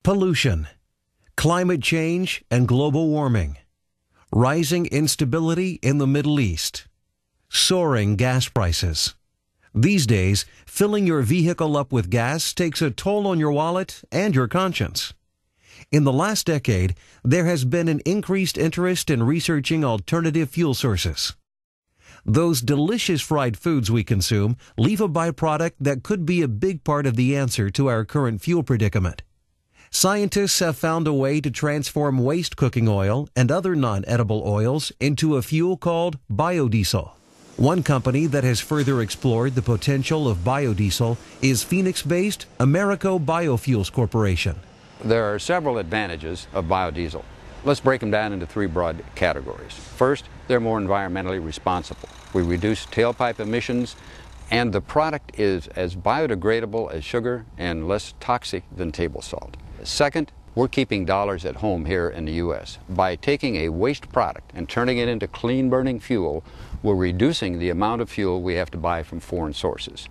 Pollution, climate change and global warming, rising instability in the Middle East, soaring gas prices. These days, filling your vehicle up with gas takes a toll on your wallet and your conscience. In the last decade, there has been an increased interest in researching alternative fuel sources. Those delicious fried foods we consume leave a byproduct that could be a big part of the answer to our current fuel predicament. Scientists have found a way to transform waste cooking oil and other non-edible oils into a fuel called biodiesel. One company that has further explored the potential of biodiesel is Phoenix-based Amereco BioFuels Corp. There are several advantages of biodiesel. Let's break them down into three broad categories. First, they're more environmentally responsible. We reduce tailpipe emissions, and the product is as biodegradable as sugar and less toxic than table salt. Second, we're keeping dollars at home here in the U.S. By taking a waste product and turning it into clean-burning fuel, we're reducing the amount of fuel we have to buy from foreign sources.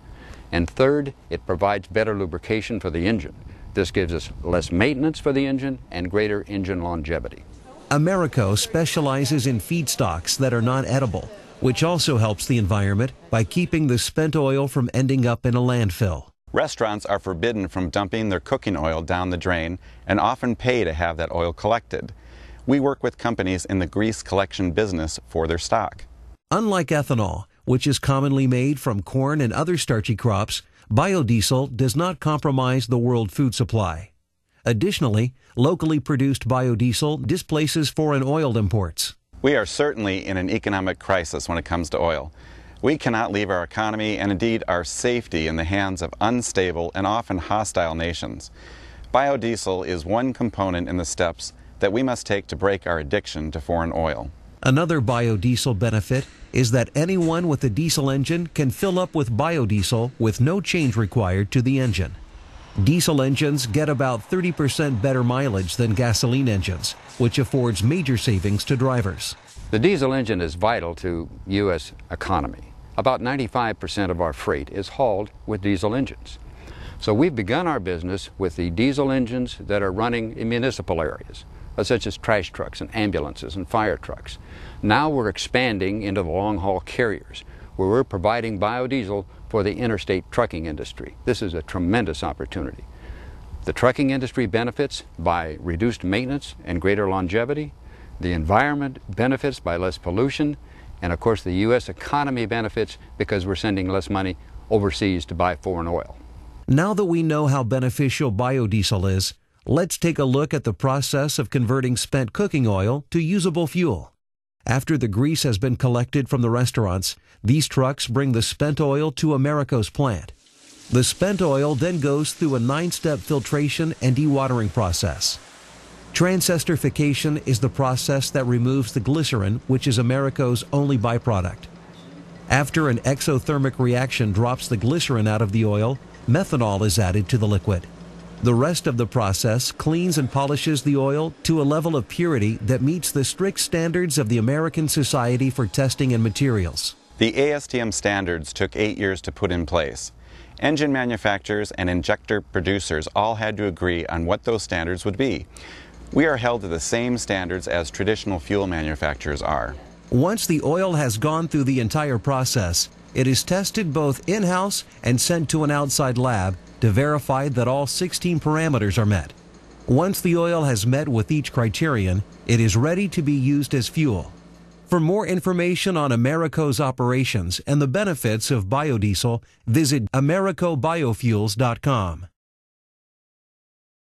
And third, it provides better lubrication for the engine. This gives us less maintenance for the engine and greater engine longevity. Amereco specializes in feedstocks that are non-edible, which also helps the environment by keeping the spent oil from ending up in a landfill. Restaurants are forbidden from dumping their cooking oil down the drain and often pay to have that oil collected. We work with companies in the grease collection business for their stock. Unlike ethanol, which is commonly made from corn and other starchy crops, biodiesel does not compromise the world food supply. Additionally, locally produced biodiesel displaces foreign oil imports. We are certainly in an economic crisis when it comes to oil. We cannot leave our economy and indeed our safety in the hands of unstable and often hostile nations. Biodiesel is one component in the steps that we must take to break our addiction to foreign oil. Another biodiesel benefit is that anyone with a diesel engine can fill up with biodiesel with no change required to the engine. Diesel engines get about 30% better mileage than gasoline engines, which affords major savings to drivers. The diesel engine is vital to U.S. economy. About 95% of our freight is hauled with diesel engines. So we've begun our business with the diesel engines that are running in municipal areas, such as trash trucks and ambulances and fire trucks. Now we're expanding into the long-haul carriers, where we're providing biodiesel for the interstate trucking industry. This is a tremendous opportunity. The trucking industry benefits by reduced maintenance and greater longevity. The environment benefits by less pollution. And of course, the U.S. economy benefits because we're sending less money overseas to buy foreign oil. Now that we know how beneficial biodiesel is, let's take a look at the process of converting spent cooking oil to usable fuel. After the grease has been collected from the restaurants, these trucks bring the spent oil to Amereco's plant. The spent oil then goes through a 9-step filtration and dewatering process. Transesterification is the process that removes the glycerin, which is Amereco's only byproduct. After an exothermic reaction drops the glycerin out of the oil, methanol is added to the liquid. The rest of the process cleans and polishes the oil to a level of purity that meets the strict standards of the American Society for Testing and Materials. The ASTM standards took 8 years to put in place. Engine manufacturers and injector producers all had to agree on what those standards would be. We are held to the same standards as traditional fuel manufacturers are. Once the oil has gone through the entire process, it is tested both in-house and sent to an outside lab to verify that all 16 parameters are met. Once the oil has met with each criterion, it is ready to be used as fuel. For more information on Amereco's operations and the benefits of biodiesel, visit AmerecoBioFuels.com.